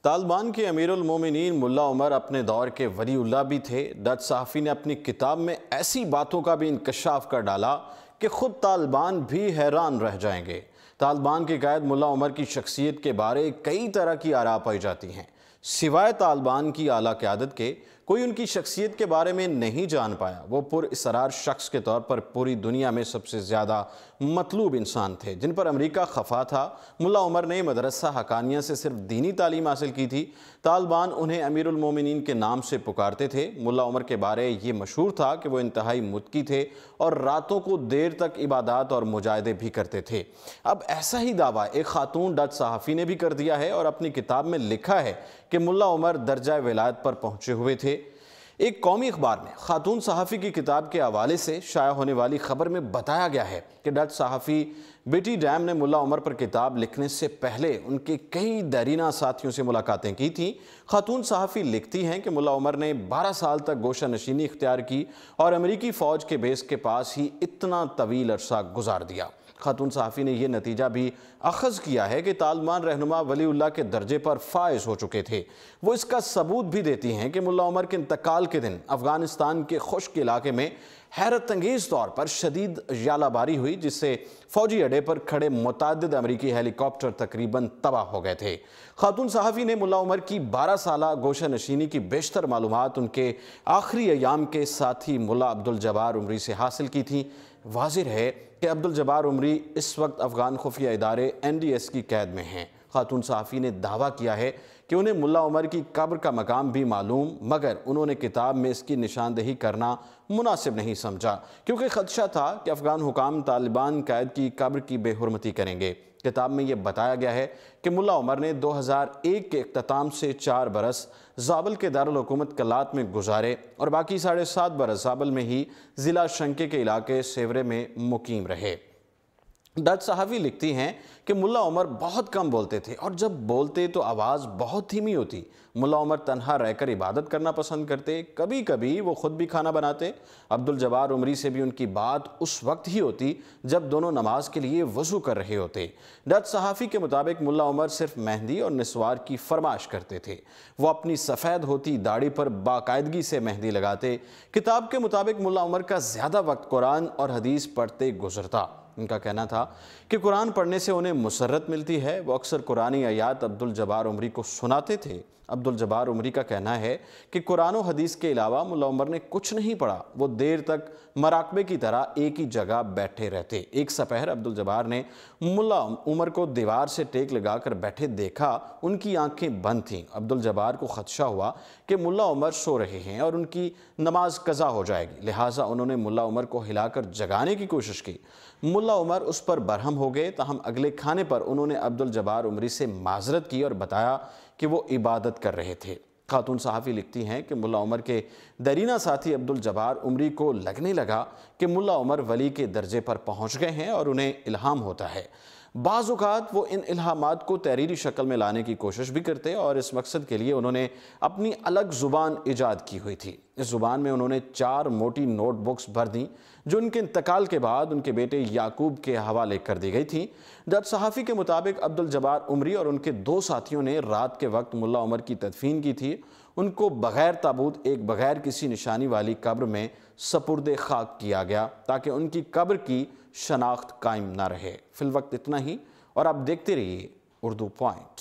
طالبان کے امیر المومنین ملا عمر اپنے دور کے ولی اللہ بھی تھے۔ ڈچ صحافی نے اپنی کتاب میں ایسی باتوں کا بھی انکشاف کر ڈالا کہ خود طالبان بھی حیران رہ جائیں گے۔ طالبان کے قائد ملا عمر کی شخصیت کے بارے کئی طرح کی آراء پائی جاتی ہیں۔ سوائے طالبان کی اعلیٰ قیادت کے کوئی ان کی شخصیت کے بارے میں نہیں جان پایا۔ وہ پر اسرار شخص کے طور پر پوری دنیا میں سب سے زیادہ مطلوب انسان تھے، جن پر امریکہ خفا تھا۔ ملا عمر نے مدرسہ حقانیہ سے صرف دینی تعلیم حاصل کی تھی۔ طالبان انہیں امیر المومنین کے نام سے پکارتے تھے۔ ملا عمر کے بارے یہ مشہور تھا کہ وہ انتہائی متقی تھے اور راتوں کو دیر تک عبادات اور مجاہدے بھی کرتے تھے۔ اب ایسا ہی دعویٰ ایک خاتون ڈچ صحافی نے بھی کر دیا ہے اور اپنی کتاب میں لکھا ہے کہ ملا عمر درجہ ولایت پر پہنچے ہوئے تھے۔ ایک قومی اخبار میں خاتون صحافی کی کتاب کے حوالے سے شائع ہونے والی خبر میں بتایا گیا ہے کہ ڈچ صحافی بیٹی ڈیم نے ملا عمر پر کتاب لکھنے سے پہلے ان کے کئی دیرینہ ساتھیوں سے ملاقاتیں کی تھیں۔ خاتون صحافی لکھتی ہیں کہ ملا عمر نے 12 سال تک گوشہ نشینی اختیار کی اور امریکی فوج کے بیس کے پاس ہی اتنا طویل عرصہ گزار دیا۔ خاتون صحافی نے یہ نتیجہ بھی اخذ کیا ہے کہ طالبان رہنما ولی اللہ کے درجے پر فائز ہو چکے تھے۔ وہ اس کا ثبوت بھی دیتی ہیں کہ ملا عمر کے انتقال کے دن افغانستان کے خشک علاقے میں حیرت انگیز طور پر شدید ژالہ باری ہوئی، جس سے فوجی اڈے پر کھڑے متعدد امریکی ہیلی کاپٹر تقریباً تباہ ہو گئے تھے۔ خاتون صحافی نے ملا عمر کی 12 سالہ گوشہ نشینی کی بیشتر معلومات ان کے آخری ایام کے ساتھی ملا عبدالجبار عمری سے حاصل کی تھیں۔ واضح ہے کہ عبدالجبار عمری اس وقت افغان خفیہ ادارے NDS کی قید میں ہیں۔ خاتون صحافی نے دعویٰ کیا ہے کہ انہیں ملا عمر کی قبر کا مقام بھی معلوم، مگر انہوں نے کتاب میں اس کی نشاندہی کرنا مناسب نہیں سمجھا، کیونکہ خدشہ تھا کہ افغان حکام طالبان قائد کی قبر کی بے حرمتی کریں گے۔ کتاب میں یہ بتایا گیا ہے کہ ملا عمر نے 2001 کے اختتام سے 4 برس زابل کے دارالحکومت کلات میں گزارے اور باقی 7.5 برس زابل میں ہی ضلع شنکے کے علاقے سیورے میں مقیم رہے۔ ڈچ صحافی لکھتی ہیں کہ ملا عمر بہت کم بولتے تھے اور جب بولتے تو آواز بہت دھیمی ہوتی۔ ملا عمر تنہا رہ کر عبادت کرنا پسند کرتے، کبھی کبھی وہ خود بھی کھانا بناتے۔ عبدالجبار عمری سے بھی ان کی بات اس وقت ہی ہوتی جب دونوں نماز کے لیے وضو کر رہے ہوتے۔ ڈچ صحافی کے مطابق ملا عمر صرف مہندی اور نسوار کی فرمائش کرتے تھے۔ وہ اپنی سفید ہوتی داڑھی پر باقاعدگی سے مہندی لگاتے۔ کتاب کے مطابق ملا عمر کا زیادہ وقت قرآن اور حدیث پڑھتے گزرتا۔ ان کا کہنا تھا کہ قرآن پڑھنے سے انہیں مسرت ملتی ہے۔ وہ اکثر قرآنی آیات عبدالجبار عمری کو سناتے تھے۔ عبدالجبار عمری کا کہنا ہے کہ قرآن و حدیث کے علاوہ ملا عمر نے کچھ نہیں پڑھا۔ وہ دیر تک مراقبے کی طرح ایک ہی جگہ بیٹھے رہتے۔ ایک سپہر عبدالجبار نے ملا عمر کو دیوار سے ٹیک لگا کر بیٹھے دیکھا۔ ان کی آنکھیں بند تھیں۔ عبدالجبار کو خدشہ ہوا کہ ملا عمر سو رہے ہیں اور ان کی نماز قضا ہو جائے گی، لہٰذا انہوں نے ملا عمر کو ہلا کر جگانے کی کوشش کی۔ ملا عمر اس پر برہم ہو گئے، تاہم اگلے کھانے پر انہوں نے عبدالجبار عمری سے معذرت کی اور بتایا کہ وہ عبادت کر رہے تھے۔ خاتون صحافی لکھتی ہیں کہ ملا عمر کے دیرینہ ساتھی عبدالجبار عمری کو لگنے لگا کہ ملا عمر ولی کے درجے پر پہنچ گئے ہیں اور انہیں الہام ہوتا ہے۔ بعض اوقات وہ ان الہامات کو تحریری شکل میں لانے کی کوشش بھی کرتے اور اس مقصد کے لیے انہوں نے اپنی الگ زبان ایجاد کی ہوئی تھی۔ اس زبان میں انہوں نے 4 موٹی نوٹ بکس بھر دیں جو ان کے انتقال کے بعد ان کے بیٹے یعقوب کے حوالے کر دی گئی تھیں۔ ڈچ صحافی کے مطابق عبدالجبار عمری اور ان کے 2 ساتھیوں نے رات کے وقت ملا عمر کی تدفین کی تھی۔ ان کو بغیر تابوت ایک بغیر کسی نشانی والی قبر میں سپرد خاک کیا گیا تاکہ ان کی قبر کی شناخت قائم نہ رہے۔ فی الوقت اتنا ہی اور آپ دیکھتے رہیے اردو پوائنٹ۔